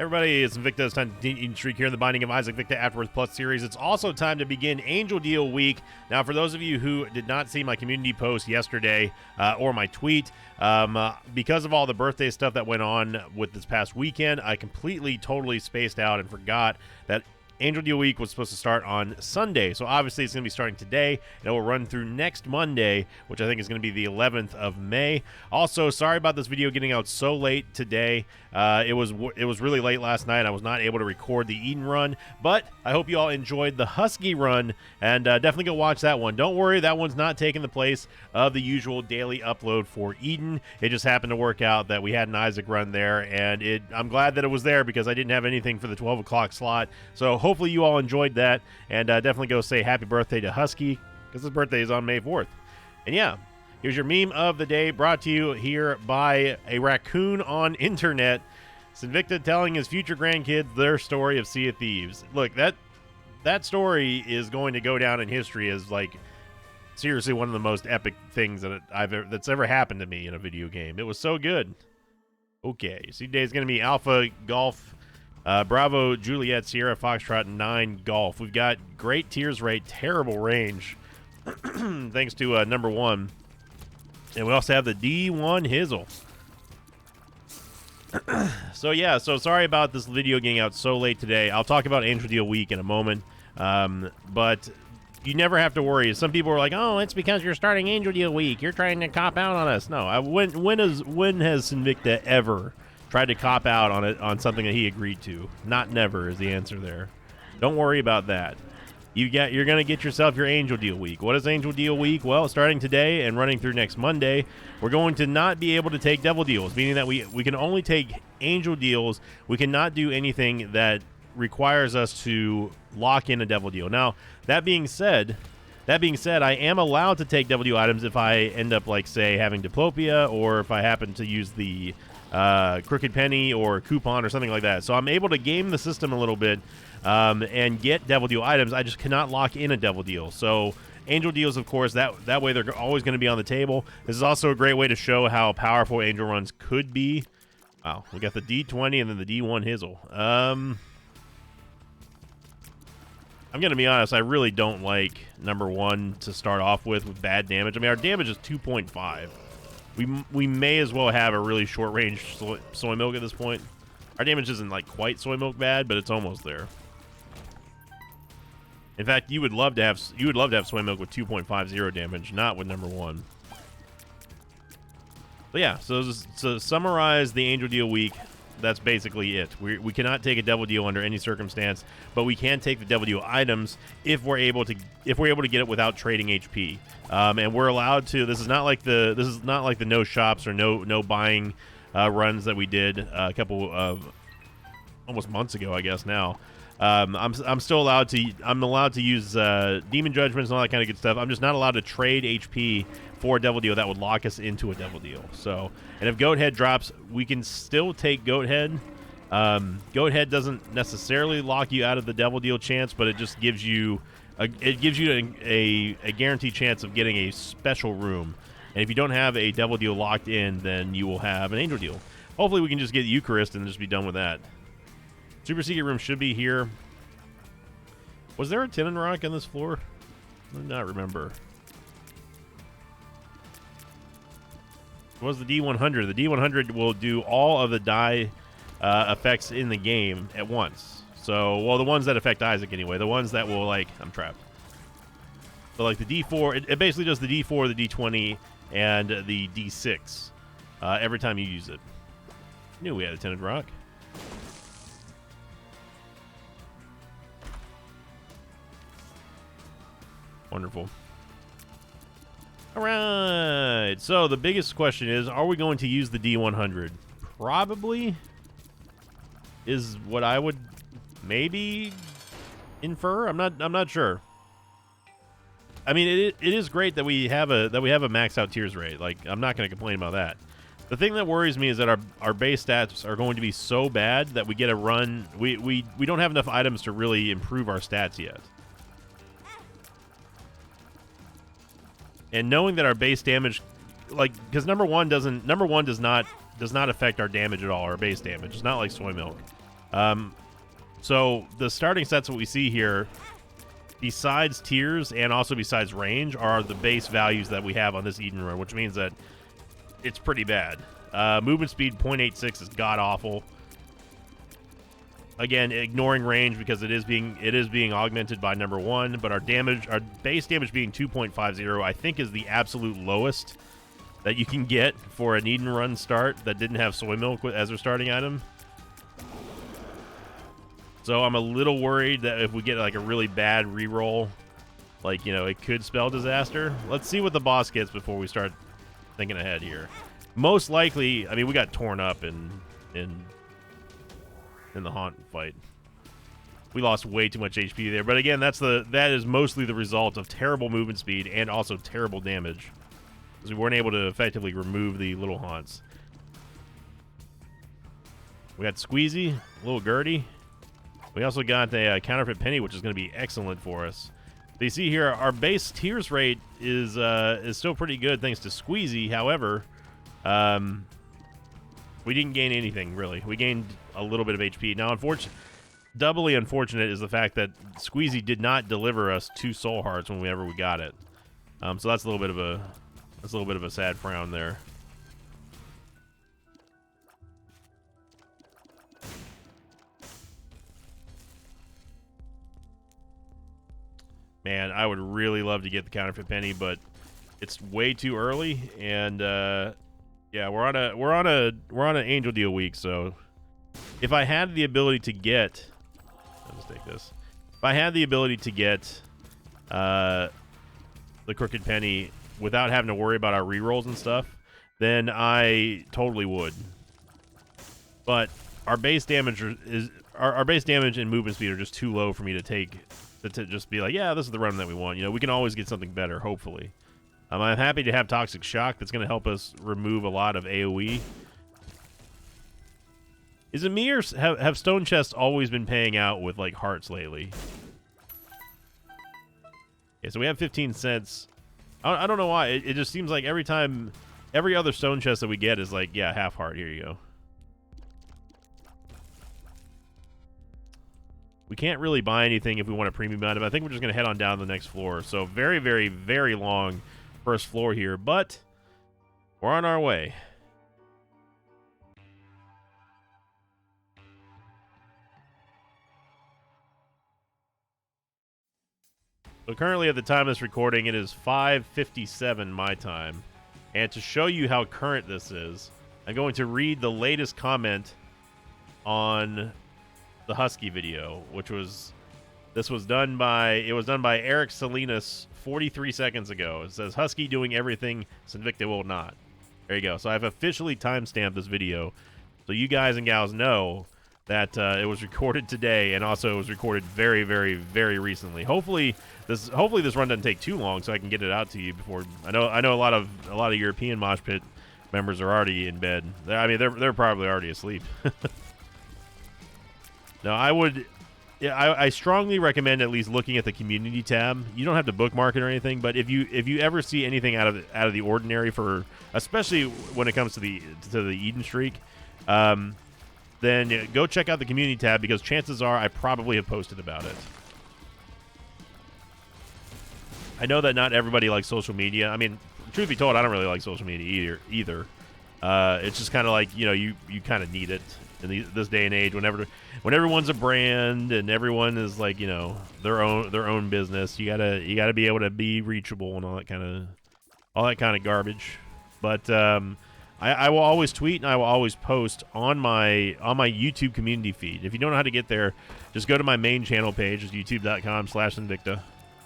Everybody, it's Invicta. It's time to eat streak here in the Binding of Isaac Victa Afterwards Plus series. It's also time to begin Angel Deal Week. Now, for those of you who did not see my community post yesterday or my tweet, because of all the birthday stuff that went on with this past weekend, I completely, totally spaced out and forgot that Angel Deal Week was supposed to start on Sunday, so obviously it's going to be starting today, and it will run through next Monday, which I think is going to be the 11th of May. Also, sorry about this video getting out so late today. It was really late last night. I was not able to record the Eden run, but I hope you all enjoyed the Husky run, and definitely go watch that one. Don't worry, that one's not taking the place of the usual daily upload for Eden. It just happened to work out that we had an Isaac run there, and I'm glad that it was there because I didn't have anything for the 12 o'clock slot, so hopefully you all enjoyed that, and definitely go say happy birthday to Husky, because his birthday is on May 4th. And yeah, here's your meme of the day, brought to you here by a raccoon on internet. It's Invicta telling his future grandkids their story of Sea of Thieves. Look, that story is going to go down in history as, like, seriously one of the most epic things that's ever happened to me in a video game. It was so good. Okay, so today is going to be Alpha Golf Bravo Juliet Sierra Foxtrot 9 Golf. We've got great tears rate, terrible range, thanks to number one. And we also have the D1 Hizzle. So yeah, so sorry about this video getting out so late today. I'll talk about Angel Deal Week in a moment. But you never have to worry. Some people are like, oh, it's because you're starting Angel Deal Week. You're trying to cop out on us. No, when has Invicta ever tried to cop out on something that he agreed to? Not never is the answer there. Don't worry about that. You're going to get yourself your Angel Deal Week. What is Angel Deal Week? Well, starting today and running through next Monday, we're going to not be able to take Devil Deals, meaning that we can only take Angel Deals. We cannot do anything that requires us to lock in a Devil Deal. Now, that being said, I am allowed to take Devil Deal items if I end up, like, say, having Diplopia, or if I happen to use the Crooked Penny or Coupon or something like that. So I'm able to game the system a little bit and get Devil Deal items. I just cannot lock in a Devil Deal. So Angel Deals, of course, that way they're always going to be on the table. This is also a great way to show how powerful Angel runs could be. Wow, we got the D20 and then the D1 Hizzle. I'm going to be honest, I really don't like number one to start off with bad damage. I mean, our damage is 2.5. We may as well have a really short range soy milk at this point. Our damage isn't like quite soy milk bad, but it's almost there. In fact, you would love to have soy milk with 2.50 damage, not with number one. But yeah, so to summarize the Angel Deal Week, that's basically it. We cannot take a Devil Deal under any circumstance, but we can take the Devil Deal items if we're able to get it without trading HP. And we're allowed to. This is not like the no shops or no buying runs that we did a couple of almost months ago, I guess now. I'm still allowed to. I'm allowed to use Demon Judgments and all that kind of good stuff. I'm just not allowed to trade HP for a Devil Deal that would lock us into a Devil Deal. So, and if Goat Head drops, we can still take Goat Head. Goat Head doesn't necessarily lock you out of the Devil Deal chance, but it just gives you a guaranteed chance of getting a special room. And if you don't have a Devil Deal locked in, then you will have an Angel Deal. Hopefully, we can just get Eucharist and just be done with that. Super Secret Room should be here. Was there a Tenon Rock on this floor? I do not remember. What was the D100? The D100 will do all of the die effects in the game at once. So, well, the ones that affect Isaac anyway. The ones that will, like, I'm trapped. So, like, the D4, it basically does the D4, the D20, and the D6 every time you use it. Knew we had a Tenon Rock. Wonderful. All right. So the biggest question is, are we going to use the D100? Probably is what I would maybe infer. I'm not sure. I mean, it is great that we have a maxed out tears rate. Like, I'm not going to complain about that. The thing that worries me is that our base stats are going to be so bad that we get a run. We don't have enough items to really improve our stats yet. And knowing that our base damage, like, because number one does not affect our damage at all, our base damage. It's not like soy milk. So the starting sets that we see here, besides tiers and also besides range, are the base values that we have on this Eden run, which means that it's pretty bad. Movement speed 0.86 is god-awful. Again, ignoring range because it is being augmented by number 1, but our base damage being 2.50, I think is the absolute lowest that you can get for an Eden run start that didn't have soy milk as their starting item. So I'm a little worried that if we get like a really bad reroll, like, you know, it could spell disaster. Let's see what the boss gets before we start thinking ahead here. Most likely, I mean, we got torn up in the Haunt fight. We lost way too much HP there, but again, that is mostly the result of terrible movement speed and also terrible damage, because we weren't able to effectively remove the little Haunts. We got Squeezy, little Gertie. We also got a Counterfeit Penny, which is going to be excellent for us. So you see here, our base tears rate is still pretty good thanks to Squeezy. However, we didn't gain anything, really. We gained a little bit of HP. Now, doubly unfortunate is the fact that Squeezy did not deliver us 2 soul hearts whenever we got it. So that's a little bit of a sad frown there. Man, I would really love to get the Counterfeit Penny, but it's way too early, and yeah, we're on an Angel Deal week. So if I had the ability to get, I'll just take this. If I had the ability to get the Crooked Penny without having to worry about our rerolls and stuff, then I totally would. But our base damage our base damage and movement speed are just too low for me to take. To just be like, yeah, this is the run that we want. You know, we can always get something better, hopefully. I'm happy to have Toxic Shock. That's going to help us remove a lot of AoE. Is it me, or have Stone Chests always been paying out with, like, hearts lately? Yeah, so we have 15 cents. I don't know why. It just seems like every other Stone Chest that we get is like, yeah, half heart. Here you go. We can't really buy anything if we want a premium item. I think we're just going to head on down to the next floor. So very, very, very long first floor here, but we're on our way. So currently at the time of this recording, it is 5:57 my time. And to show you how current this is, I'm going to read the latest comment on the Husky video, which was done by Eric Salinas 43 seconds ago. It says, Husky doing everything Sinvicta will not. There you go. So I've officially timestamped this video, so you guys and gals know that it was recorded today, and also it was recorded very, very, very recently. Hopefully this run doesn't take too long, so I can get it out to you before. I know a lot of European Mosh Pit members are already in bed. I mean, they're probably already asleep. No, I strongly recommend at least looking at the community tab. You don't have to bookmark it or anything, but if you ever see anything out of the ordinary, for especially when it comes to the Eden streak, then go check out the community tab, because chances are I probably have posted about it. I know that not everybody likes social media. I mean, truth be told, I don't really like social media either. It's just kind of like, you know, you kind of need it in this day and age, when everyone's a brand and everyone is like, you know, their own business. You gotta be able to be reachable and all that kind of garbage. But I will always tweet, and I will always post on my YouTube community feed. If you don't know how to get there, just go to my main channel page, is youtube.com/Sinvicta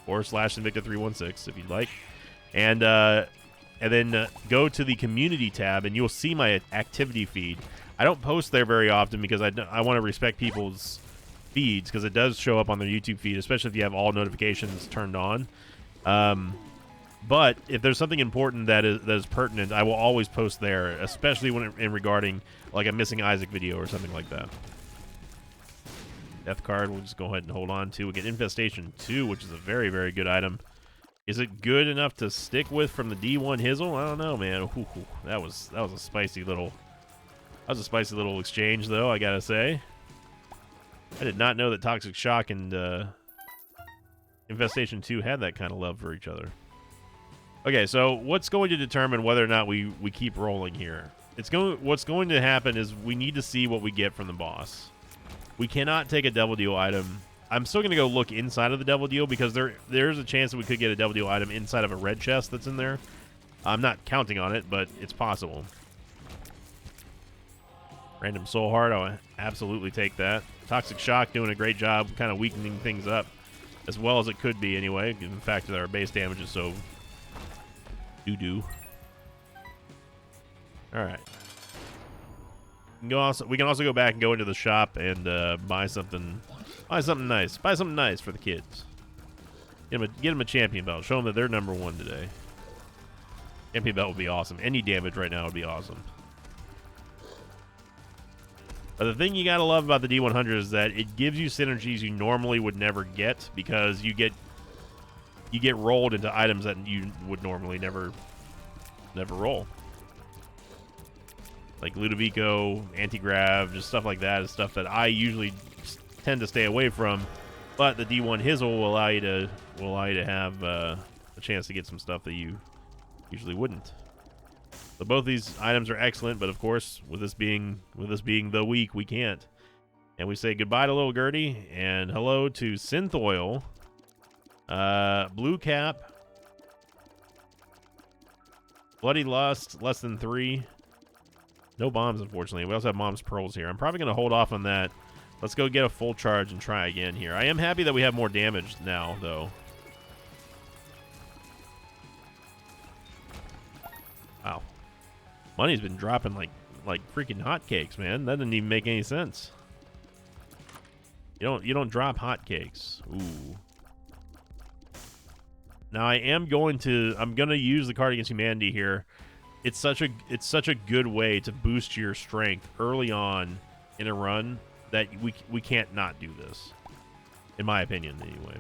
or /Sinvicta316 if you'd like, and then go to the community tab, and you'll see my activity feed. I don't post there very often because I want to respect people's feeds, because it does show up on their YouTube feed, especially if you have all notifications turned on. But if there's something important that is pertinent, I will always post there, especially when in regarding like a Missing Isaac video or something like that. Death card, we'll just go ahead and hold on to. We get Infestation 2, which is a very, very good item. Is it good enough to stick with from the D1 Hizzle? I don't know, man. Ooh, that was a spicy little exchange, though, I gotta say. I did not know that Toxic Shock and Infestation 2 had that kind of love for each other. Okay, so what's going to determine whether or not we keep rolling here? What's going to happen is we need to see what we get from the boss. We cannot take a Devil Deal item. I'm still going to go look inside of the Devil Deal because there's a chance that we could get a Devil Deal item inside of a red chest that's in there. I'm not counting on it, but it's possible. Random Soul Heart, I'll absolutely take that. Toxic Shock doing a great job kind of weakening things up as well as it could be anyway, given the fact that our base damage is so doo-doo. Alright. We can also go back and go into the shop and buy something nice. Buy something nice for the kids. Get them a champion belt. Show them that they're number one today. Champion belt would be awesome. Any damage right now would be awesome. But the thing you gotta love about the D100 is that it gives you synergies you normally would never get because you get rolled into items that you would normally never roll. Like Ludovico, Anti-Grav, just stuff like that is stuff that I usually tend to stay away from. But the D1 Hizzle will allow you to have a chance to get some stuff that you usually wouldn't. So both these items are excellent, but of course, with this being the week, we can't. And we say goodbye to Little Gertie and hello to Synth Oil, Blue Cap, Bloody Lust, less than 3. No bombs, unfortunately. We also have Mom's Pearls here. I'm probably going to hold off on that. Let's go get a full charge and try again here. I am happy that we have more damage now, though. Wow. Money's been dropping like freaking hotcakes, man. That didn't even make any sense. You don't drop hotcakes. Ooh. Now I'm gonna use the Card Against Humanity here. It's such a good way to boost your strength early on in a run that we can't not do this. In my opinion, anyway.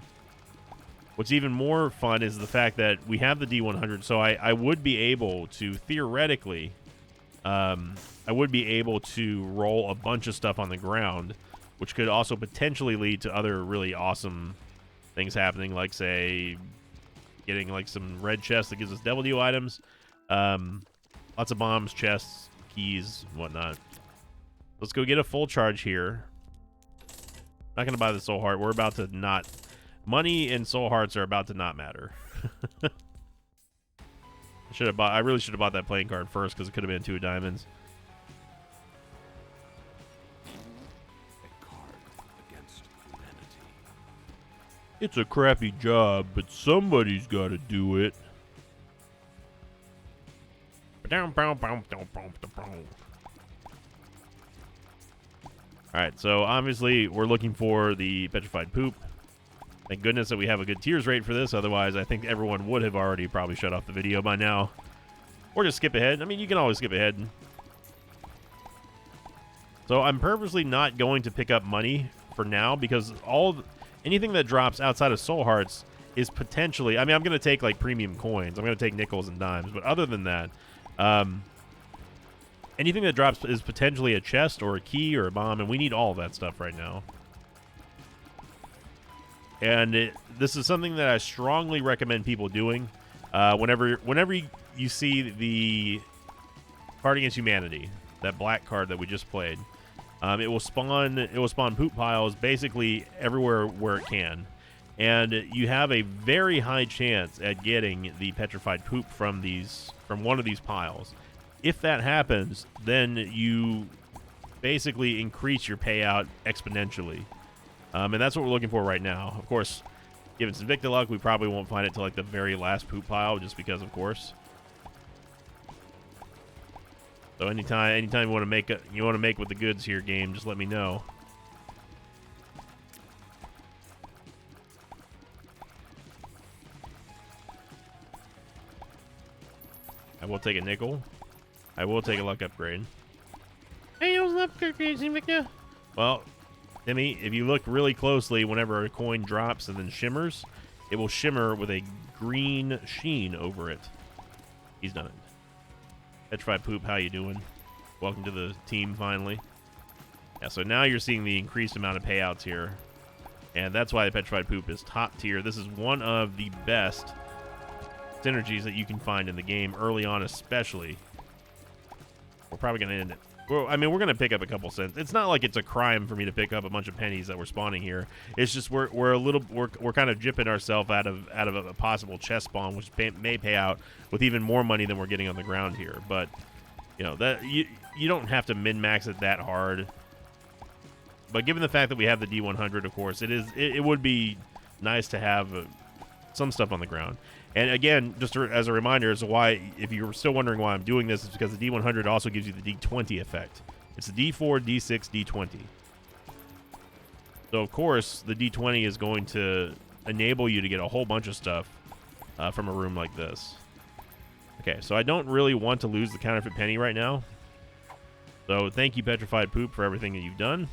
What's even more fun is the fact that we have the D100, so I would be able to theoretically I would be able to roll a bunch of stuff on the ground, which could also potentially lead to other really awesome things happening, like, say, getting, like, some red chests that gives us Devil Deal items, lots of bombs, chests, keys, whatnot. Let's go get a full charge here. Not going to buy the Soul Heart. We're about to not... Money and Soul Hearts are about to not matter. I really should have bought that playing card first because it could have been 2 diamonds. A card against humanity. It's a crappy job, but somebody's got to do it. Alright, so obviously we're looking for the Petrified Poop. Thank goodness that we have a good tiers rate for this, otherwise I think everyone would have already probably shut off the video by now. Or just skip ahead. I mean, you can always skip ahead. So I'm purposely not going to pick up money for now because anything that drops outside of Soul Hearts is potentially... I mean, I'm going to take, like, premium coins. I'm going to take nickels and dimes. But other than that, anything that drops is potentially a chest or a key or a bomb, and we need all of that stuff right now. And this is something that I strongly recommend people doing. Whenever you see the Card Against Humanity, that black card that we just played, it will spawn poop piles basically everywhere where it can, and you have a very high chance at getting the petrified poop from one of these piles. If that happens, then you basically increase your payout exponentially. And that's what we're looking for right now. Of course, given some Invicta luck, we probably won't find it till like the very last poop pile, just because, of course. So anytime you want to make with the goods here, game, just let me know. I will take a nickel. I will take a luck upgrade. Hey, those luck upgrades, Invicta. Well, Timmy, if you look really closely, whenever a coin drops and then shimmers, it will shimmer with a green sheen over it. He's done it. Petrified Poop, how you doing? Welcome to the team, finally. Yeah, so now you're seeing the increased amount of payouts here. And that's why the Petrified Poop is top tier. This is one of the best synergies that you can find in the game, early on especially. We're probably going to end it. Well, I mean, we're going to pick up a couple cents. It's not like it's a crime for me to pick up a bunch of pennies that we're spawning here. It's just we're kind of jipping ourselves out of a possible chest spawn, which may pay out with even more money than we're getting on the ground here. But you know that you don't have to min max it that hard. But given the fact that we have the D100, of course, it would be nice to have some stuff on the ground. And again, just as a reminder as to why, if you're still wondering why I'm doing this, it's because the D100 also gives you the D20 effect. It's the D4, D6, D20. So, of course, the D20 is going to enable you to get a whole bunch of stuff from a room like this. Okay, so I don't really want to lose the counterfeit penny right now. So, thank you, Petrified Poop, for everything that you've done.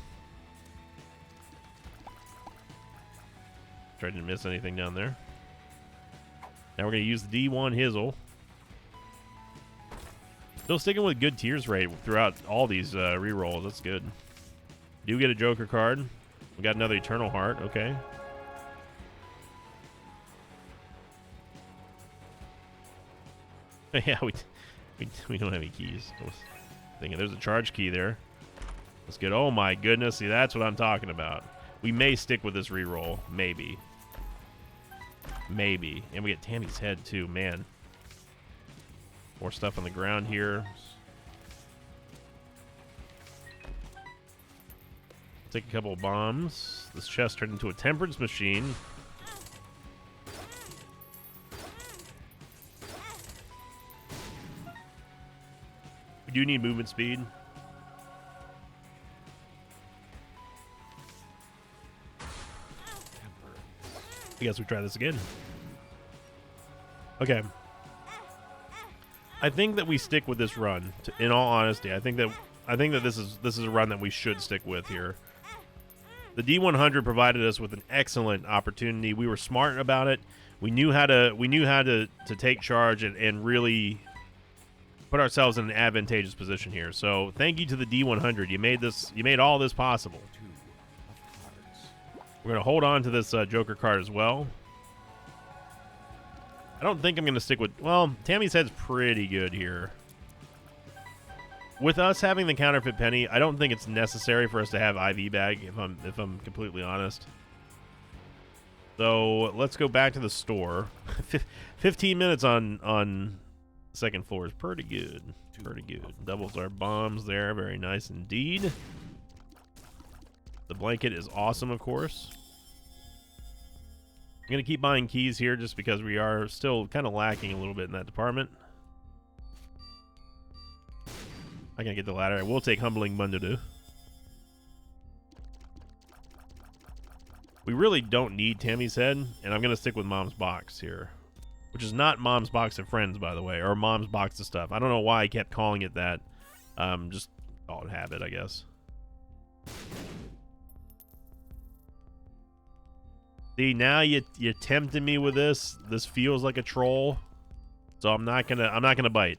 Tried to miss anything down there. Now we're going to use the D1 Hizzle. Still sticking with good tiers rate throughout all these rerolls. That's good. Do get a Joker card. We got another Eternal Heart. Okay. Yeah, we don't have any keys. I was thinking there's a charge key there. That's good. Oh my goodness. See, that's what I'm talking about. We may stick with this reroll. Maybe. Maybe. And we get Tammy's head too, man. More stuff on the ground here. Take a couple of bombs. This chest turned into a temperance machine. We do need movement speed. I guess we try this again. Okay. I think that we stick with this run. In all honesty, I think that this is a run that we should stick with here. The D100 provided us with an excellent opportunity. We were smart about it. We knew how to take charge and really put ourselves in an advantageous position here. So thank you to the D100. You made all this possible. We're going to hold on to this Joker card as well. I don't think I'm going to stick with... Well, Tammy's head's pretty good here. With us having the counterfeit penny, I don't think it's necessary for us to have IV bag, if I'm completely honest. So let's go back to the store. 15 minutes on the second floor is pretty good. Pretty good. Doubles our bombs there. Very nice indeed. The blanket is awesome, of course. I'm going to keep buying keys here just because we are still kind of lacking a little bit in that department. I can't get the ladder. I will take Humbling Bundudu. We really don't need Tammy's head, and I'm going to stick with Mom's box here. Which is not Mom's box of friends, by the way, or Mom's box of stuff. I don't know why I kept calling it that. Just call it habit, I guess. See, now you're tempting me with this. This feels like a troll, so I'm not gonna bite.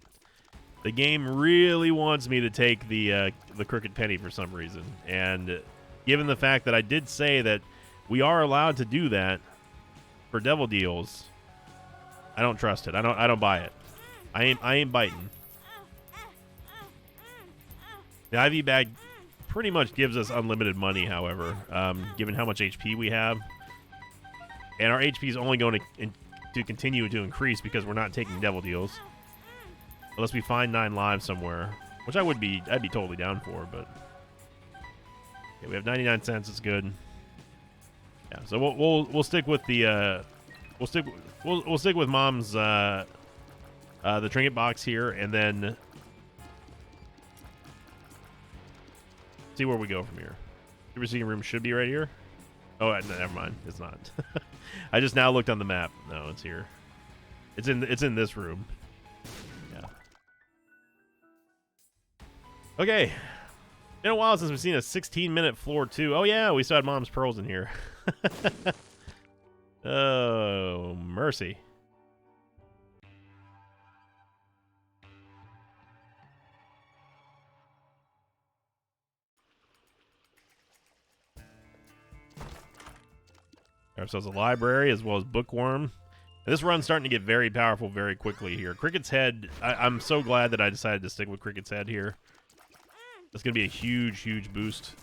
The game really wants me to take the crooked penny for some reason, and given the fact that I did say that we are allowed to do that for devil deals, I don't trust it. I don't buy it. I ain't biting. The IV bag pretty much gives us unlimited money, however, given how much HP we have. And our HP is only going to continue to increase because we're not taking devil deals. Unless we find 9 lives somewhere. Which I'd be totally down for, but... Okay, we have 99 cents, it's good. Yeah, so we'll stick with the we'll stick with Mom's the trinket box here, and then see where we go from here. The receiving room should be right here. Oh, no, never mind. It's not. I just now looked on the map. No, it's here. It's in this room. Yeah. Okay. Been a while since we've seen a 16-minute floor 2. Oh yeah, we still had Mom's pearls in here. Oh, mercy. ourselves a library as well as bookworm. And this run's starting to get very powerful very quickly here. Cricket's Head, I'm so glad that I decided to stick with Cricket's Head here. It's going to be a huge boost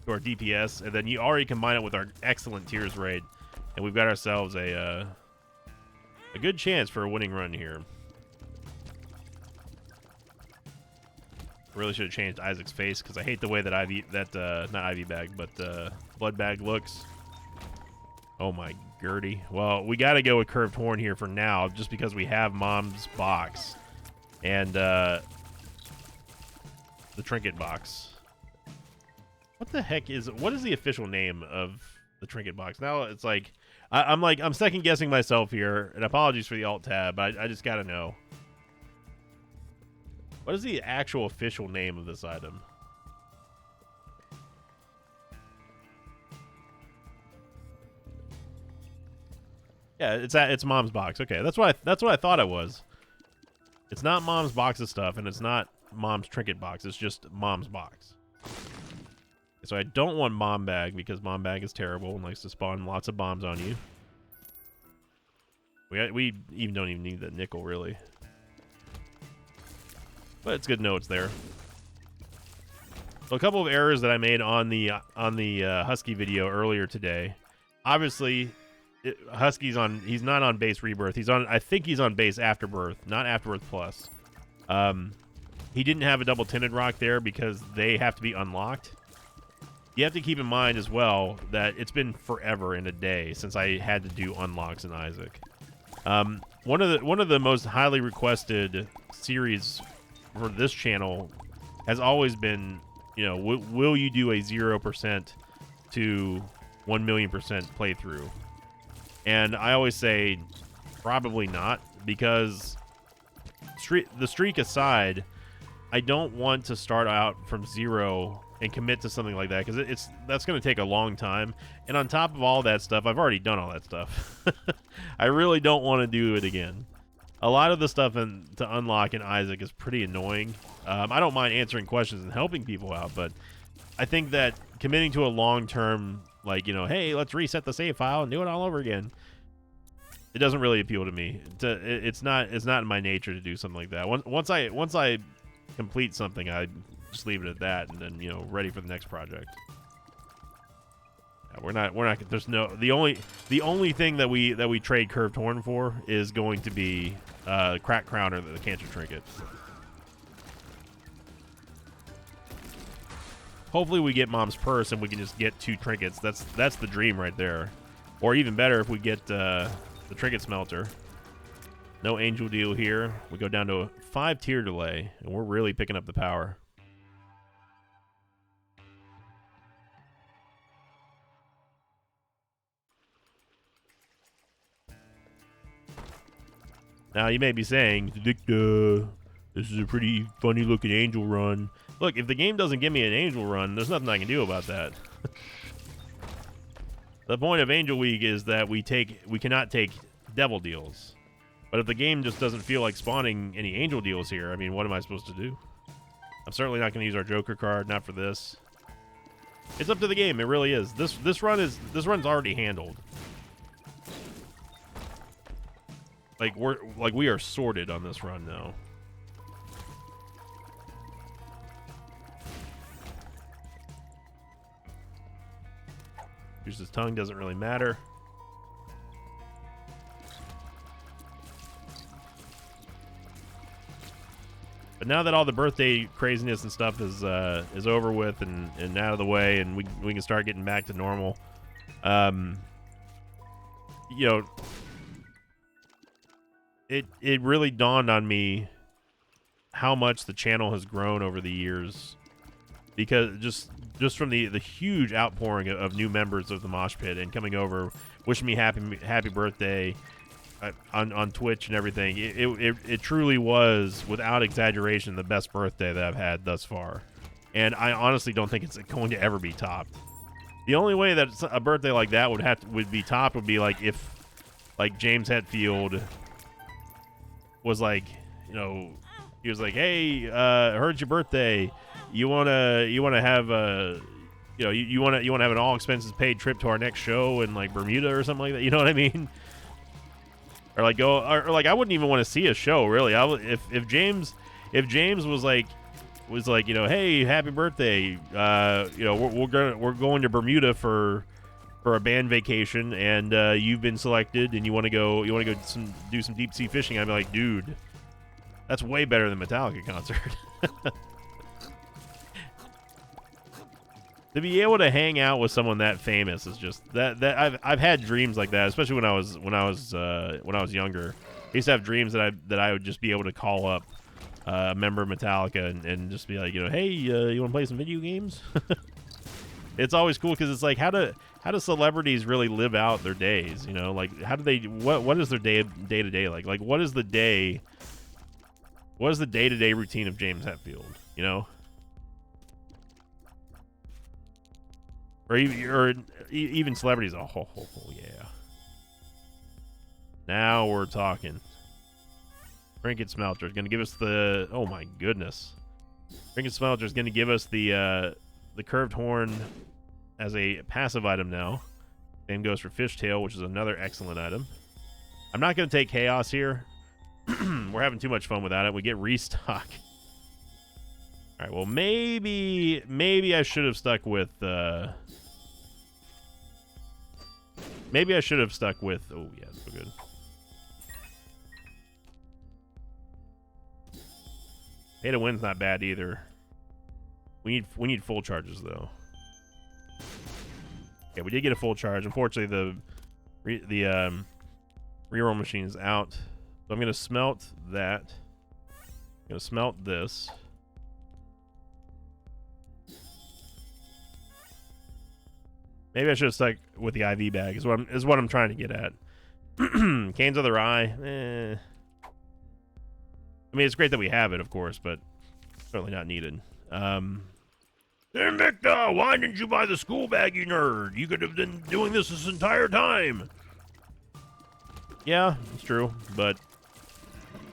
to our DPS. And then you already combine it with our excellent Tears raid. And we've got ourselves a good chance for a winning run here. Really should have changed Isaac's face because I hate the way that not Ivy Bag, but Blood Bag looks. Oh my Gertie. Well, we got to go with Curved Horn here for now, just because we have Mom's box and the trinket box. What the heck what is the official name of the trinket box? Now it's like I'm second guessing myself here, and apologies for the alt tab, but I just gotta know. What is the actual official name of this item? Yeah, it's Mom's box. Okay, that's what I thought it was. It's not Mom's box of stuff, and it's not Mom's trinket box. It's just Mom's box. So I don't want Mom Bag because Mom Bag is terrible and likes to spawn lots of bombs on you. We even don't even need that nickel really, but it's good to know it's there. So a couple of errors that I made on the Husky video earlier today. Obviously, Husky's on. He's not on base Rebirth. He's on. I think he's on base Afterbirth, not Afterbirth Plus. He didn't have a double tinted rock there because they have to be unlocked. You have to keep in mind as well that it's been forever and a day since I had to do unlocks in Isaac. One of the most highly requested series for this channel has always been, you know, will you do a 0% to 1,000,000% playthrough? And I always say probably not, because the streak aside, I don't want to start out from 0 and commit to something like that, because that's going to take a long time. And on top of all that stuff, I've already done all that stuff. I really don't want to do it again. A lot of the stuff to unlock in Isaac is pretty annoying. I don't mind answering questions and helping people out, but I think that committing to a long-term, like, you know, hey, let's reset the save file and do it all over again, it doesn't really appeal to me. It's not in my nature to do something like that. Once I complete something, I just leave it at that, and then, you know, ready for the next project. Yeah, we're not. There's no. The only thing that we trade Curved Horn for is going to be Crack Crown or the Cancer Trinket. Hopefully we get Mom's Purse and we can just get 2 trinkets. That's the dream right there. Or even better if we get the Trinket Smelter. No Angel Deal here. We go down to a 5 tier delay, and we're really picking up the power. Now, you may be saying, this is a pretty funny looking angel run. Look, if the game doesn't give me an angel run, there's nothing I can do about that. The point of Angel Week is that we cannot take devil deals. But if the game just doesn't feel like spawning any angel deals here, I mean, what am I supposed to do? I'm certainly not going to use our Joker card, not for this. It's up to the game, it really is. This run's already handled. We are sorted on this run now. Use his tongue, doesn't really matter. But now that all the birthday craziness and stuff is over with and out of the way, and we can start getting back to normal, you know, it really dawned on me how much the channel has grown over the years, because just from the huge outpouring of new members of the Mosh Pit and coming over, wishing me happy birthday on Twitch and everything. It truly was, without exaggeration, the best birthday that I've had thus far, and I honestly don't think it's going to ever be topped. The only way that a birthday like that would be topped would be like if, like, James Hetfield was like, you know, he was like, hey, heard your birthday, you wanna have you know, you want to have an all expenses paid trip to our next show in like Bermuda or something like that. You know what I mean? Or like or like I wouldn't even want to see a show really. If James was like you know, hey, happy birthday, you know, we're going to Bermuda for a band vacation, and you've been selected, and you want to go do some deep sea fishing. I'd be like, dude, that's way better than Metallica concert. To be able to hang out with someone that famous is just that I've had dreams like that, especially when I was younger. I used to have dreams that I would just be able to call up a member of Metallica and just be like, you know, hey, you want to play some video games? It's always cool because it's like, how do celebrities really live out their days? You know, like how do they what is their day to day like? Like what is the day to day routine of James Hetfield? You know. Or even celebrities. Oh, yeah. Now we're talking. Trinket Smelter is going to give us the... Oh, my goodness. Trinket Smelter is going to give us the curved horn as a passive item now. Same goes for Fishtail, which is another excellent item. I'm not going to take Chaos here. We're having too much fun without it. We get restock. All right, well, maybe I should have stuck with... Maybe I should have stuck with... Oh, yeah, so good. Pay to win's not bad either. We need full charges, though. Okay, we did get a full charge. Unfortunately, the reroll machine is out. So I'm going to smelt that. I'm going to smelt this. Maybe I should have stuck with the IV bag. Is what I'm trying to get at. Cane's Other Eye. I mean, it's great that we have it, of course, but certainly not needed. Hey, Victor, why didn't you buy the school bag, you nerd? You could have been doing this entire time. Yeah, it's true, but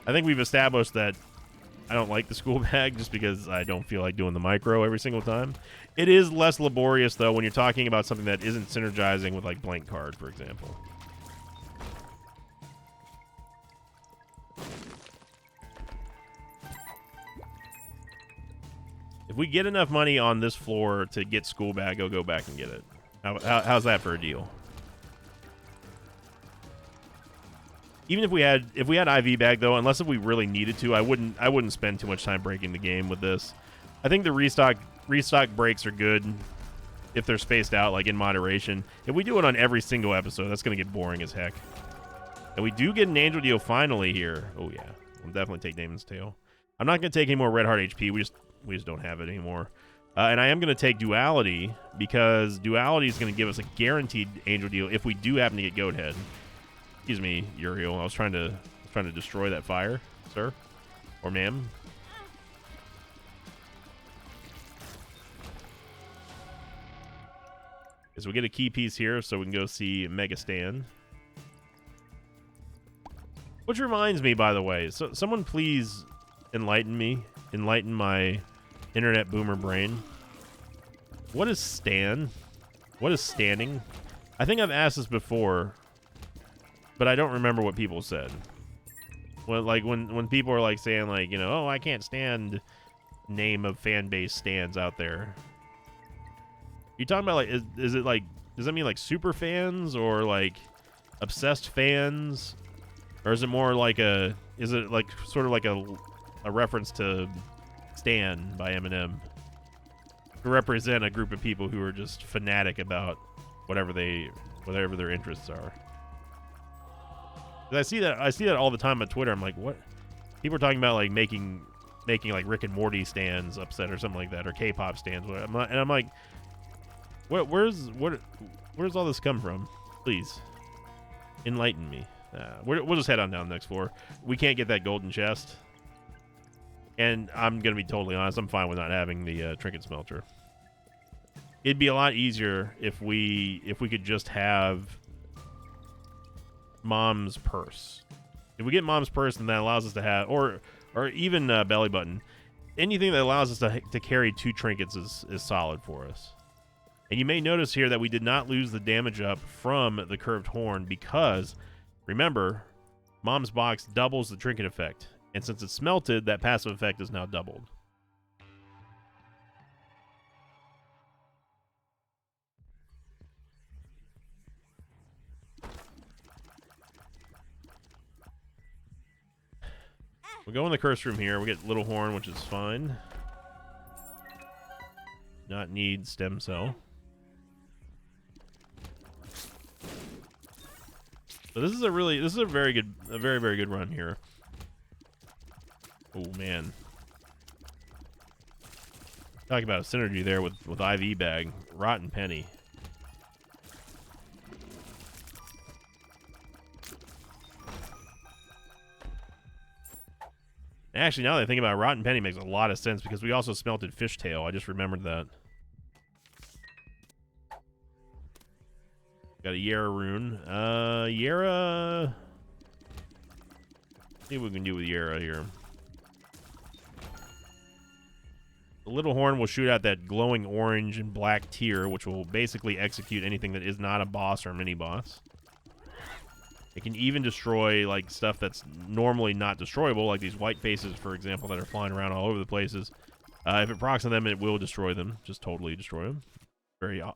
I think we've established that I don't like the school bag just because I don't feel like doing the micro every single time. It is less laborious, though, when you're talking about something that isn't synergizing with, like, blank card, for example. If we get enough money on this floor to get school bag, I'll go back and get it. How's that for a deal? Even if we had IV bag, though, unless if we really needed to, I wouldn't spend too much time breaking the game with this. I think the restock breaks are good if they're spaced out, like in moderation. If we do it on every single episode, that's going to get boring as heck. And we do get an Angel Deal finally here. Oh, yeah. We'll definitely take Damon's Tail. I'm not going to take any more Red Heart HP. We just don't have it anymore. And I am going to take Duality because Duality is going to give us a guaranteed Angel Deal if we do happen to get Goat Head. Excuse me, Uriel. I was trying to destroy that fire, sir. Or ma'am. So we get a key piece here so we can go see Mega Stan. Which reminds me, by the way, so someone please enlighten me. Enlighten my internet boomer brain. What is Stan? What is standing? I think I've asked this before, but I don't remember what people said. Well, like when people are like saying like, you know, oh, I can't stand name of fan base stands out there. You talking about like is it like, does that mean like super fans or like obsessed fans, or is it more like is it like sort of like a reference to Stan by Eminem to represent a group of people who are just fanatic about whatever their interests are? I see that all the time on Twitter. I'm like, what? People are talking about like making like Rick and Morty stands upset or something like that, or K-pop stands. I'm like, where's all this come from? Please enlighten me. We'll just head on down the next floor. We can't get that golden chest, and I'm gonna be totally honest. I'm fine with not having the trinket smelter. It'd be a lot easier if we could just have Mom's Purse. If we get Mom's Purse, then that allows us to have, or even Belly Button, anything that allows us to carry 2 trinkets is solid for us. And you may notice here that we did not lose the damage up from the curved horn because, remember, Mom's Box doubles the trinket effect. And since it's smelted, that passive effect is now doubled. We'll go in the curse room here. We get Little Horn, which is fine. Not need stem cell. So this is a very good, very good run here. Oh man, talk about a synergy there with IV Bag, Rotten Penny. Actually, now that I think about it, Rotten Penny makes a lot of sense because we also smelted Fishtail. I just remembered that. Got a Yara rune. Yara. See what we can do with Yara here. The Little Horn will shoot out that glowing orange and black tier, which will basically execute anything that is not a boss or mini boss. It can even destroy like stuff that's normally not destroyable, like these white faces, for example, that are flying around all over the places. If it procs on them, it will destroy them. Just totally destroy them.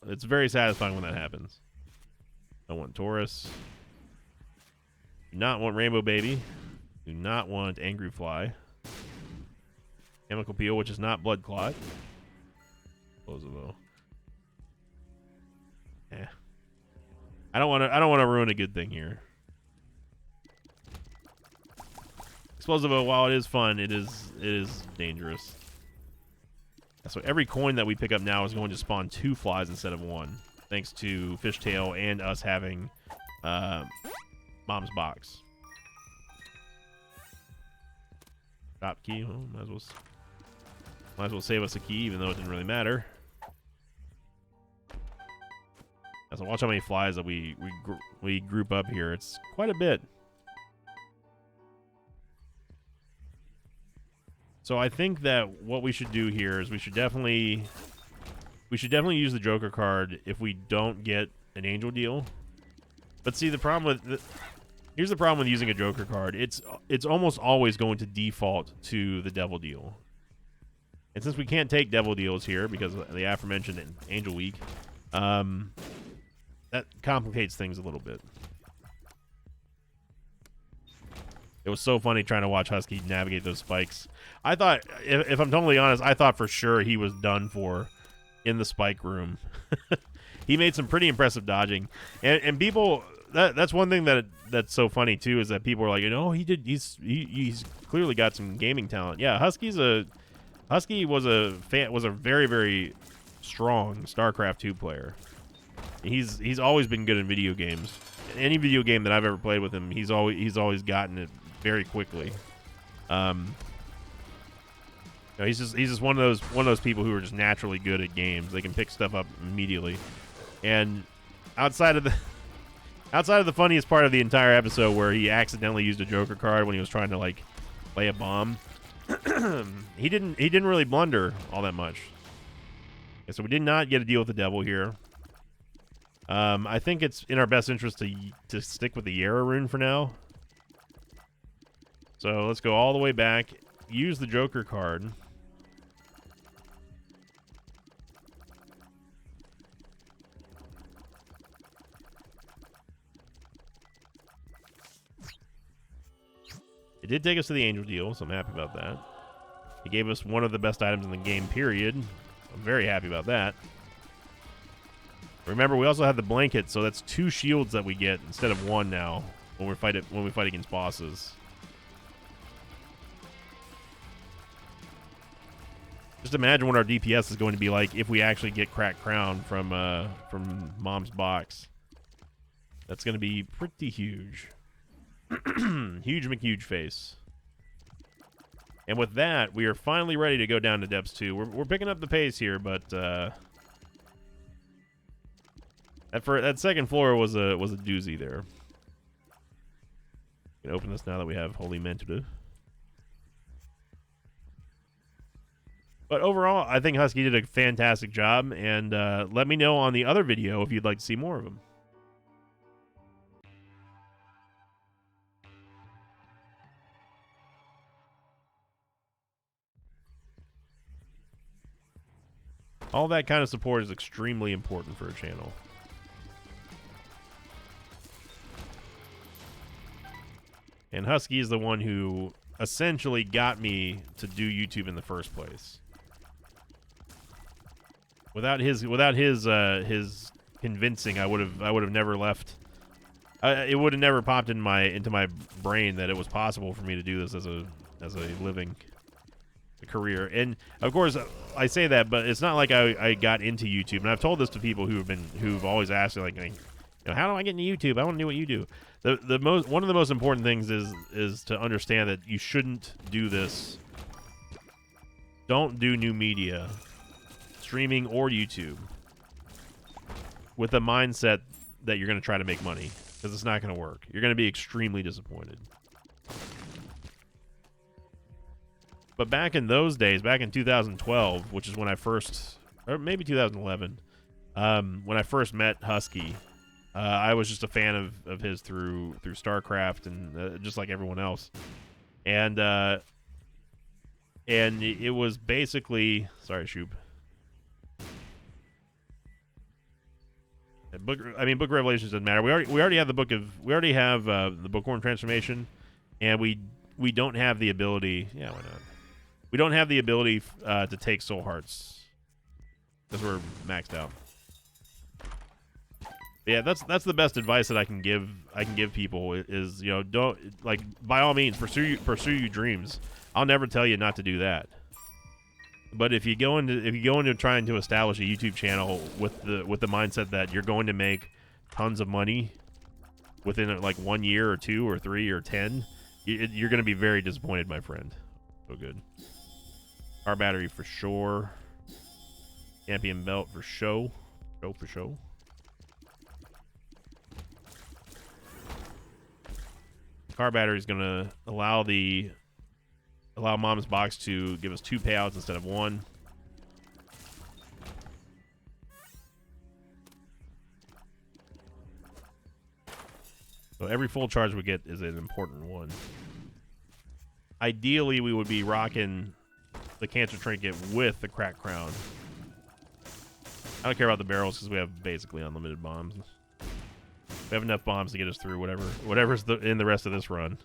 It's very satisfying when that happens. I want Taurus. Do not want Rainbow Baby. Do not want Angry Fly. Chemical Peel, which is not Blood Clot. Close it though. Yeah. I don't want to ruin a good thing here. Explosivo, while it is fun, it is dangerous. So every coin that we pick up now is going to spawn 2 flies instead of 1, thanks to Fishtail and us having Mom's Box. Drop key. Well, might as well save us a key, even though it didn't really matter. So watch how many flies that we group up here. It's quite a bit. So I think that what we should do here is we should definitely use the Joker card if we don't get an Angel Deal. But see, the problem with here's the problem with using a Joker card. It's almost always going to default to the Devil Deal. And since we can't take Devil Deals here because of the aforementioned Angel Week, that complicates things a little bit. It was so funny trying to watch Husky navigate those spikes. I thought, if I'm totally honest, I thought for sure he was done for in the spike room. He made some pretty impressive dodging, and people. That's one thing that's so funny too, is that people are like, he's clearly got some gaming talent. Yeah, Husky was a very, very strong StarCraft 2 player. He's always been good in video games. Any video game that I've ever played with him, he's always gotten it very quickly. He's just one of those people who are just naturally good at games. They can pick stuff up immediately. And outside of the funniest part of the entire episode, where he accidentally used a Joker card when he was trying to like play a bomb, he didn't really blunder all that much. Okay, so we did not get a deal with the devil here. I think it's in our best interest to stick with the Yara rune for now. So let's go all the way back. Use the Joker card. It did take us to the Angel Deal, so I'm happy about that. He gave us one of the best items in the game, period. I'm very happy about that. Remember, we also have the blanket, so that's 2 shields that we get instead of 1 now when we fight against bosses. Just imagine what our DPS is going to be like if we actually get Cracked Crown from Mom's Box. That's going to be pretty huge. Huge McHuge face. And with that, we are finally ready to go down to Depths 2. We're picking up the pace here, but that second floor was a doozy there. We can open this now that we have Holy Mentor. But overall, I think Husky did a fantastic job, and let me know on the other video if you'd like to see more of him. All that kind of support is extremely important for a channel. And Husky is the one who essentially got me to do YouTube in the first place. Without his convincing, I would have never left. It would have never popped into my brain that it was possible for me to do this as a living career. And of course, I say that, but it's not like I got into YouTube. And I've told this to people who've always asked me, like, you know, how do I get into YouTube? I want to do what you do. One of the most important things is to understand that you shouldn't do this. Don't do new media, streaming or YouTube, with the mindset that you're going to try to make money, because it's not going to work. You're going to be extremely disappointed. But back in those days, back in 2012, which is when I first, or maybe 2011, when I first met Husky, I was just a fan of his through StarCraft and just like everyone else, and it was basically, sorry, Shoop. Book of Revelations doesn't matter. We already have the Bookworm transformation, and we don't have the ability. Yeah, why not? We don't have the ability to take soul hearts because we're maxed out. Yeah, that's the best advice that I can give people is, you know, don't, like, by all means pursue your dreams. I'll never tell you not to do that. But if you go into trying to establish a YouTube channel with the mindset that you're going to make tons of money within like 1 year or 2 or 3 or 10, you're going to be very disappointed, my friend. So good. Car battery for sure. Champion belt for show. Show for show. Car battery is going to allow Mom's Box to give us 2 payouts instead of 1. So every full charge we get is an important one. Ideally, we would be rocking the Cancer Trinket with the Cracked Crown. I don't care about the barrels because we have basically unlimited bombs. We have enough bombs to get us through whatever's in the rest of this run.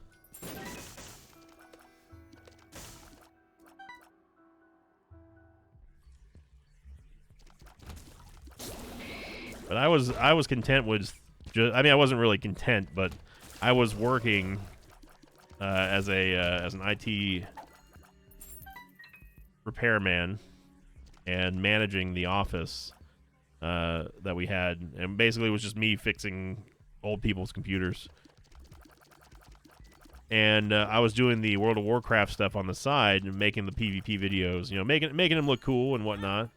But I was content with just, I mean, I wasn't really content, but I was working as an IT repairman and managing the office that we had, and basically it was just me fixing old people's computers. And I was doing the World of Warcraft stuff on the side and making the PvP videos, you know, making them look cool and whatnot.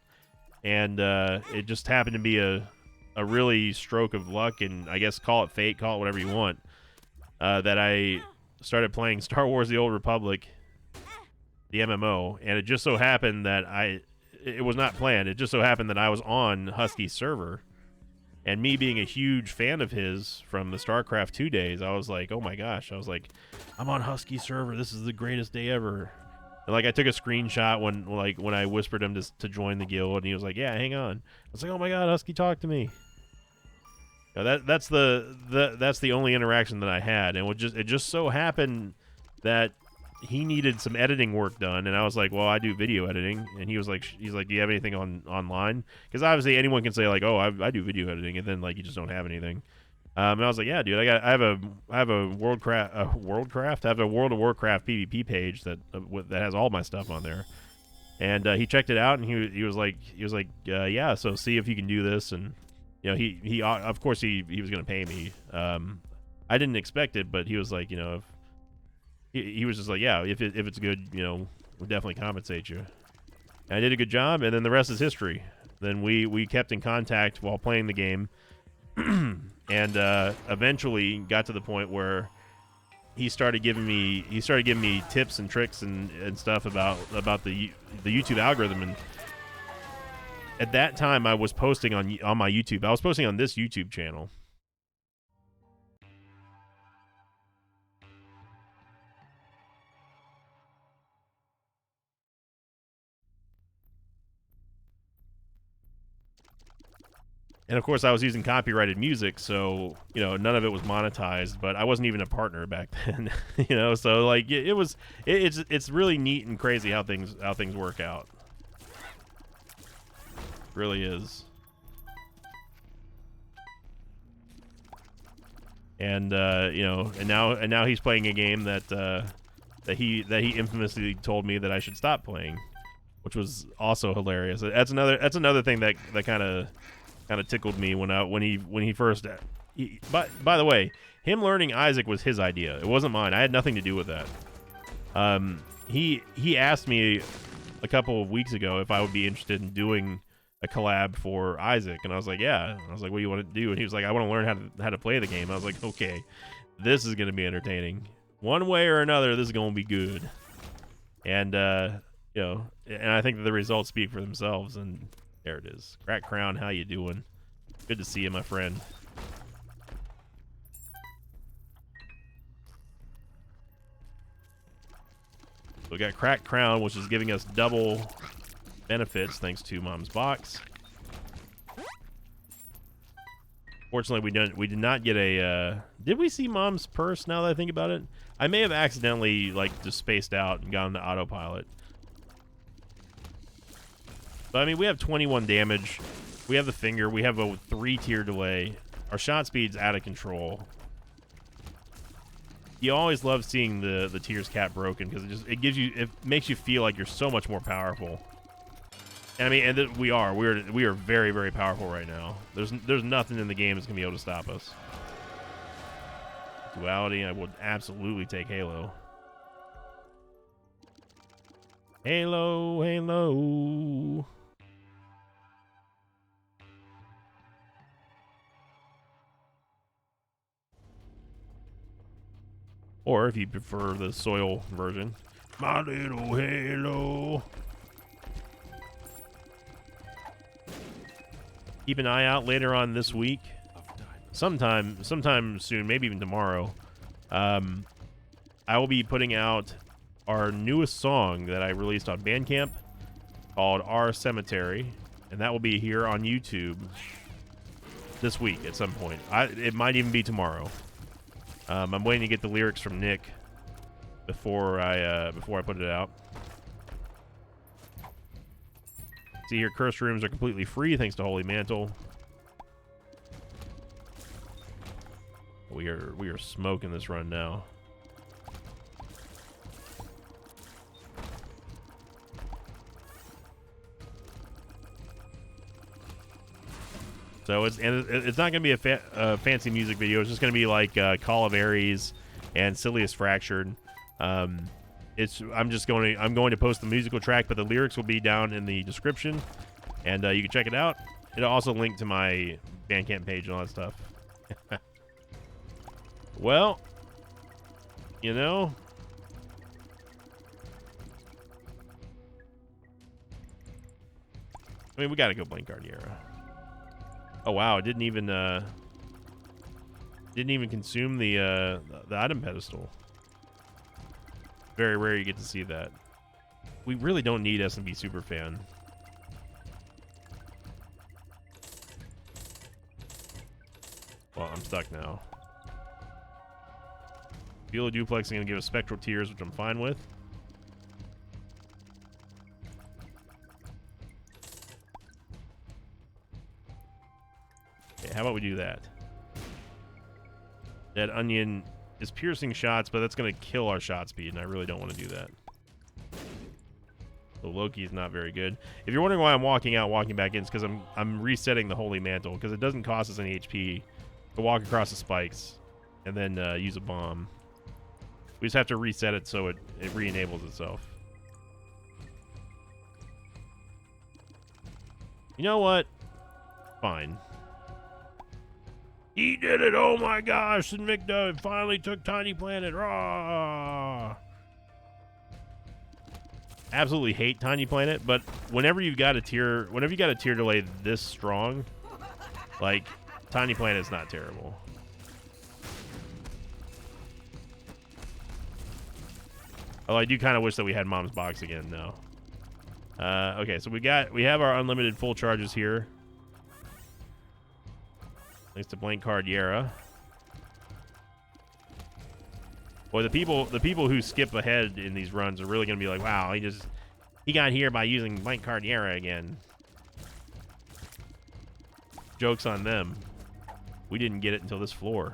And it just happened to be a really stroke of luck, and I guess call it fate, call it whatever you want, that I started playing Star Wars: The Old Republic, the MMO, and it just so happened that it was not planned. It just so happened that I was on Husky's server, and me being a huge fan of his from the StarCraft 2 days, I was like, oh my gosh, I was like, I'm on Husky's server. This is the greatest day ever. And like I took a screenshot when I whispered him to join the guild, and he was like, yeah, hang on. I was like, oh my god, Husky, talk to me. Now that's the only interaction that I had, and it just so happened that he needed some editing work done, and I was like, well, I do video editing, and he's like, do you have anything online? Because obviously anyone can say like, oh, I do video editing, and then like you just don't have anything. And I was like, yeah, dude, I have a World of Warcraft PvP page that has all my stuff on there, and he checked it out, and he was like, yeah, so see if you can do this, and you know, he of course he was gonna pay me. I didn't expect it, but he was like, you know, if he was just like, yeah, if it's good, you know, we'll definitely compensate you. And I did a good job, and then the rest is history. Then we kept in contact while playing the game, and eventually got to the point where he started giving me tips and tricks and stuff about the YouTube algorithm. And at that time, I was posting on my YouTube. I was posting on this YouTube channel. And of course, I was using copyrighted music, so you know none of it was monetized. But I wasn't even a partner back then, you know. So like it's really neat and crazy how things work out. It really is. And you know, and now he's playing a game that he infamously told me that I should stop playing, which was also hilarious. That's another thing that kind of tickled me when he first. By the way, him learning Isaac was his idea. It wasn't mine. I had nothing to do with that. He asked me a couple of weeks ago if I would be interested in doing a collab for Isaac, and I was like, yeah. And I was like, what do you want to do? And he was like, I want to learn how to play the game. I was like, okay, this is gonna be entertaining. One way or another, this is gonna be good. And you know, and I think that the results speak for themselves. And there it is. Crack Crown, how you doing? Good to see you, my friend. So we got Crack Crown, which is giving us double benefits thanks to Mom's Box. Fortunately, we did not get a. Did we see Mom's purse? Now that I think about it, I may have accidentally like just spaced out and gone to autopilot. But I mean, we have 21 damage. We have the finger. We have a 3-tier delay. Our shot speed's out of control. You always love seeing the tiers cap broken because it makes you feel like you're so much more powerful. And I mean, and we are very, very powerful right now. There's nothing in the game that's gonna be able to stop us. Duality, I would absolutely take Halo. Halo, Halo. Or if you prefer the soil version, my little Halo. Keep an eye out later on this week, sometime soon, maybe even tomorrow. I will be putting out our newest song that I released on Bandcamp called Our Cemetery, and that will be here on YouTube this week at some point. It might even be tomorrow. I'm waiting to get the lyrics from Nick before I put it out. See here, cursed rooms are completely free thanks to Holy Mantle. We are smoking this run now. So it's not going to be a fancy music video. It's just going to be like Call of Ares and Silliest Fractured. I'm going to post the musical track, but the lyrics will be down in the description, and you can check it out. It'll also link to my Bandcamp page and all that stuff. Well, you know, I mean, we got to go Blink Guardiera. Oh wow, it didn't even consume the item pedestal. Very rare you get to see that. We really don't need SMB Superfan. Well, I'm stuck now. Velo Duplex is going to give us Spectral Tears, which I'm fine with. Okay, how about we do that? That Onion is piercing shots, but that's going to kill our shot speed, and I really don't want to do that. So Loki is not very good. If you're wondering why I'm walking out, walking back in, it's because I'm resetting the Holy Mantle, because it doesn't cost us any HP to walk across the spikes and then use a bomb. We just have to reset it so it re-enables itself. You know what? Fine. He did it! Oh my gosh! Invicta finally took Tiny Planet. Rah! Absolutely hate Tiny Planet, but whenever you got a tier delay this strong, like, Tiny Planet's not terrible. Although I do kind of wish that we had Mom's Box again, though. Okay, so we have our unlimited full charges here. Thanks to Blank Card Yara. Boy, the people who skip ahead in these runs are really gonna be like, wow, he got here by using Blank Card Yara again. Joke's on them. We didn't get it until this floor.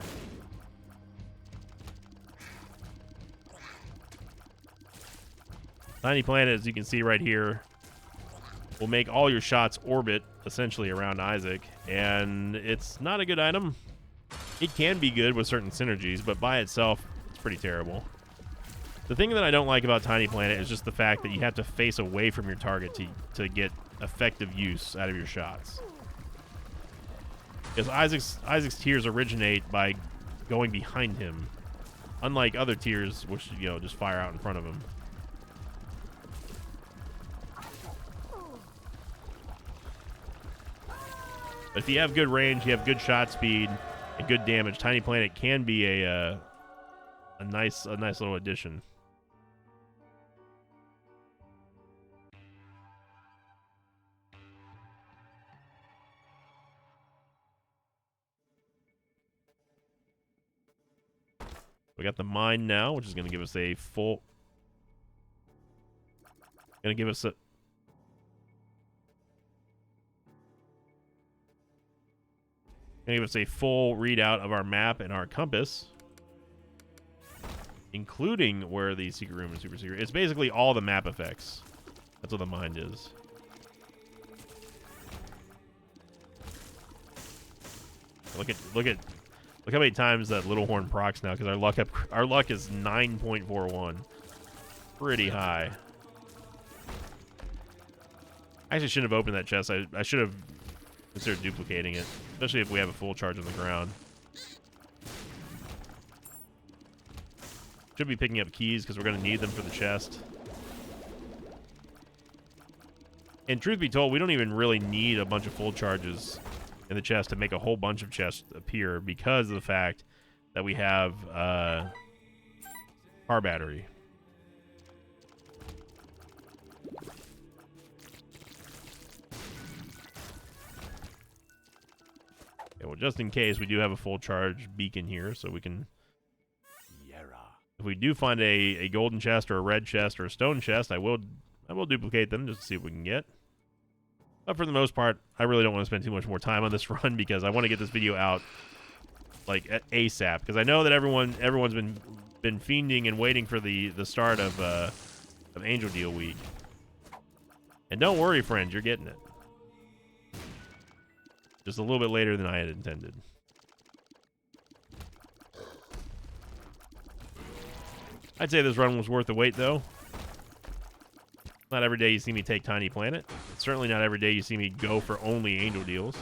Tiny Planet, as you can see right here, will make all your shots orbit essentially around Isaac, and it's not a good item. It can be good with certain synergies, but by itself, it's pretty terrible. The thing that I don't like about Tiny Planet is just the fact that you have to face away from your target to get effective use out of your shots. Because Isaac's tiers originate by going behind him, unlike other tiers which, you know, just fire out in front of him. But if you have good range, you have good shot speed, and good damage, Tiny Planet can be a nice little addition. We got the mine now, which is going to give us a full. Going to give us a. Going to give us a full readout of our map and our compass, including where the secret room and super secret. It's basically all the map effects. That's what the mind is. Look how many times that Little Horn procs now, because our luck is 9.41. Pretty high. I actually shouldn't have opened that chest. I should have considered duplicating it, especially if we have a full charge on the ground. Should be picking up keys because we're going to need them for the chest. And truth be told, we don't even really need a bunch of full charges in the chest to make a whole bunch of chests appear, because of the fact that we have car battery. Okay, well, just in case, we do have a full charge beacon here, so we can. If we do find a golden chest or a red chest or a stone chest, I will duplicate them just to see what we can get. But for the most part, I really don't want to spend too much more time on this run, because I want to get this video out like ASAP. Because I know that everyone's been fiending and waiting for the start of Angel Deal Week. And don't worry, friends, you're getting it. Just a little bit later than I had intended. I'd say this run was worth the wait, though. Not every day you see me take Tiny Planet. It's certainly not every day you see me go for only Angel Deals.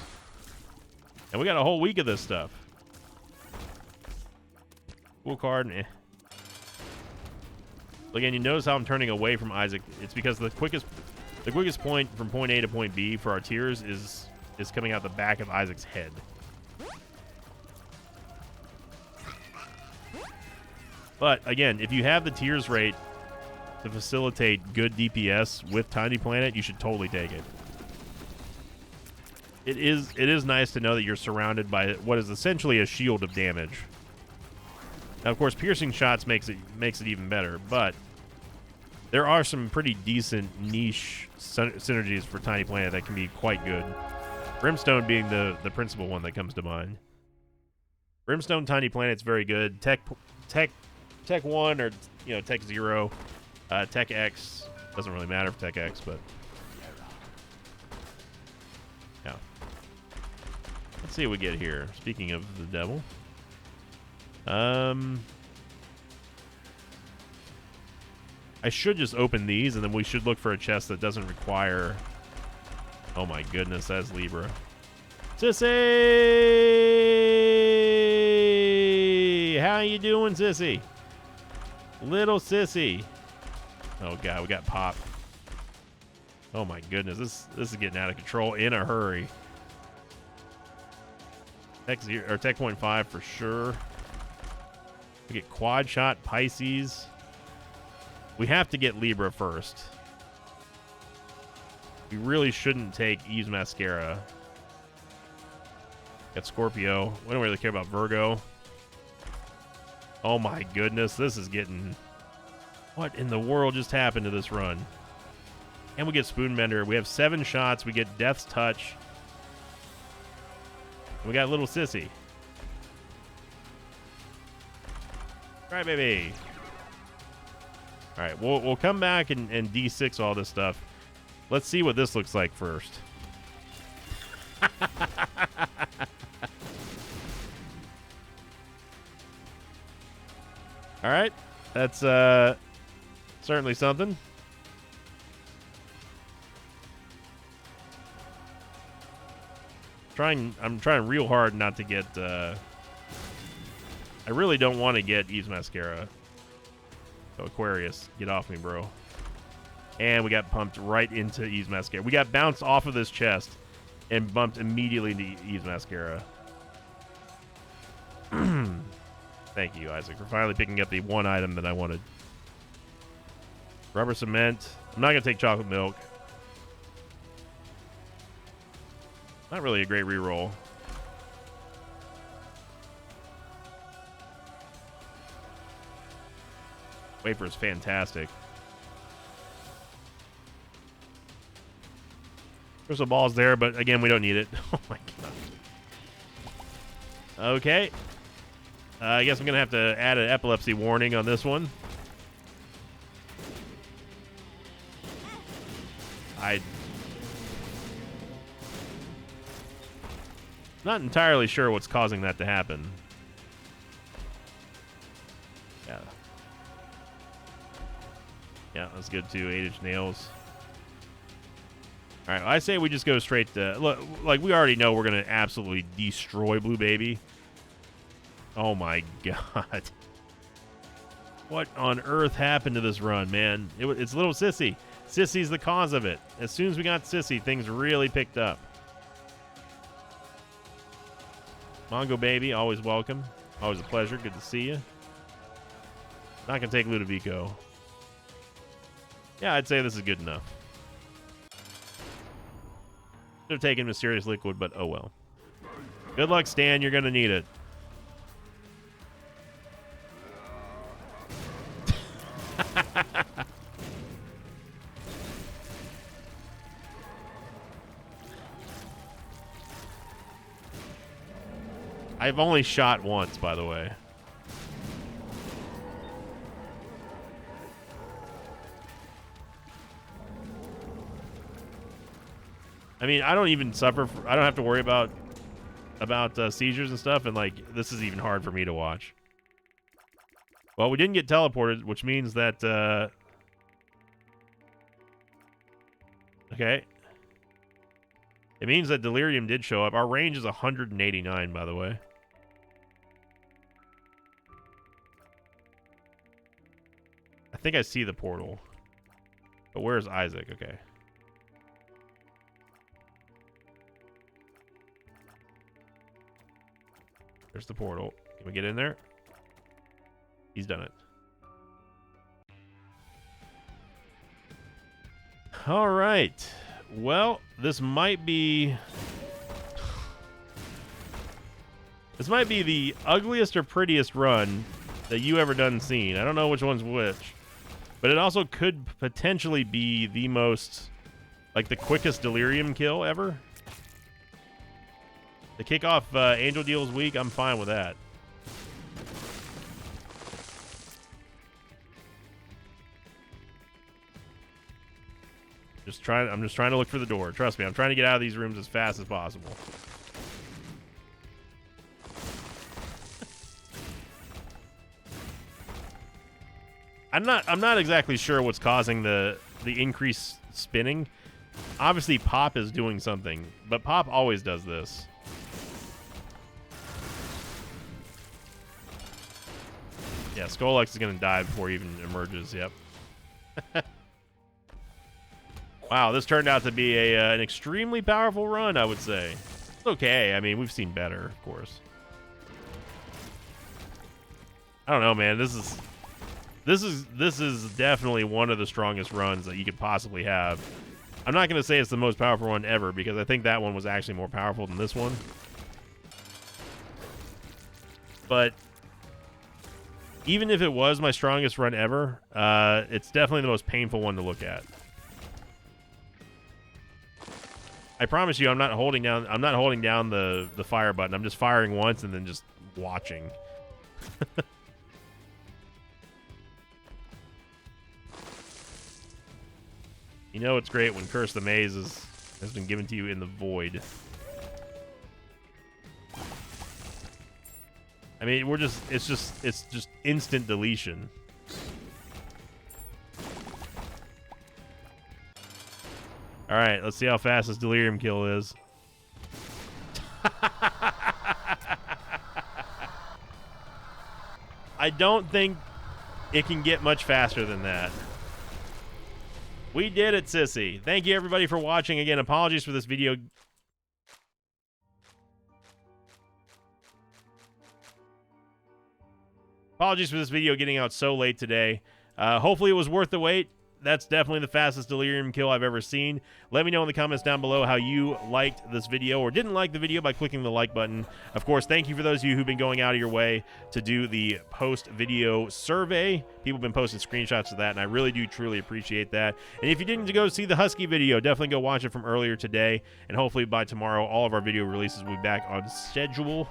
And we got a whole week of this stuff. Cool card, eh. Again, you notice how I'm turning away from Isaac. It's because the quickest point from point A to point B for our tiers is coming out the back of Isaac's head. But again, if you have the tiers rate to facilitate good DPS with Tiny Planet, you should totally take it. It is nice to know that you're surrounded by what is essentially a shield of damage. Now, of course, piercing shots makes it even better, but there are some pretty decent niche synergies for Tiny Planet that can be quite good. Brimstone being the principal one that comes to mind. Brimstone Tiny Planet's very good. Tech 1 or Tech 0. Tech X doesn't really matter for Tech X, but yeah. Let's see what we get here. Speaking of the devil, I should just open these, and then we should look for a chest that doesn't require. Oh my goodness, that's Libra. Sissy! How you doing, sissy? Little sissy. Oh, God, we got Pop. Oh, my goodness. This is getting out of control in a hurry. Tech 0, or Tech 0.5 for sure. We get Quad Shot, Pisces. We have to get Libra first. We really shouldn't take Eve's Mascara. Got Scorpio. We don't really care about Virgo. Oh my goodness, this is getting... What in the world just happened to this run? And we get Spoonbender. We have 7 shots. We get Death's Touch. And we got Little Sissy. Right, baby. All right, we'll come back and D6 all this stuff. Let's see what this looks like first. All right, that's certainly something. I'm trying real hard not to get. I really don't want to get Eve's Mascara. So Aquarius, get off me, bro. And we got pumped right into Eve's Mascara. We got bounced off of this chest and bumped immediately into Eve's Mascara. Thank you, Isaac, for finally picking up the one item that I wanted. Rubber Cement. I'm not going to take Chocolate Milk. Not really a great reroll. Wafer is fantastic. Crystal Ball's there, but again, we don't need it. Oh my god. Okay. I guess I'm going to have to add an epilepsy warning on this one. Not entirely sure what's causing that to happen. Yeah. Yeah, that's good too. 8-inch nails. All right, I say we just go straight to... Look, like, we already know we're going to absolutely destroy Blue Baby. Oh, my God. What on earth happened to this run, man? It's Little Sissy. Sissy's the cause of it. As soon as we got Sissy, things really picked up. Mongo Baby, always welcome. Always a pleasure. Good to see you. Not going to take Ludovico. Yeah, I'd say this is good enough. Should have taken Mysterious Liquid, but oh well. Good luck, Stan. You're going to need it. I've only shot once, by the way. I mean, I don't even suffer. I don't have to worry about seizures and stuff, and like this is even hard for me to watch. Well, we didn't get teleported, which means that okay. It means that Delirium did show up. Our range is 189, by the way. I think I see the portal. But where's Isaac? Okay. There's the portal. Can we get in there? He's done it. All right. Well, this might be the ugliest or prettiest run that you ever done seen. I don't know which one's which. But it also could potentially be the most, like, the quickest Delirium kill ever. To kick off Angel Deals week, I'm fine with that. I'm just trying to look for the door. Trust me, I'm trying to get out of these rooms as fast as possible. I'm not exactly sure what's causing the increased spinning. Obviously, Pop is doing something, but Pop always does this. Yeah, Scolex is going to die before he even emerges. Yep. Wow, this turned out to be an extremely powerful run, I would say. It's okay. I mean, we've seen better, of course. I don't know, man. This is definitely one of the strongest runs that you could possibly have. I'm not going to say it's the most powerful one ever, because I think that one was actually more powerful than this one. But even if it was my strongest run ever, it's definitely the most painful one to look at. I promise you, I'm not holding down the fire button. I'm just firing once and then just watching. You know it's great when Curse the Maze has been given to you in the void. I mean, it's just instant deletion. All right, let's see how fast this delirium kill is. I don't think it can get much faster than that. We did it, Sissy. Thank you, everybody, for watching. Again, apologies for this video. Apologies for this video getting out so late today. Hopefully it was worth the wait. That's definitely the fastest delirium kill I've ever seen. Let me know in the comments down below how you liked this video or didn't like the video by clicking the like button. Of course, thank you for those of you who've been going out of your way to do the post-video survey. People have been posting screenshots of that, and I really do truly appreciate that. And if you didn't go see the Husky video, definitely go watch it from earlier today. And hopefully by tomorrow, all of our video releases will be back on schedule.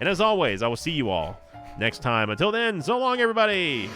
And as always, I will see you all next time. Until then, so long, everybody!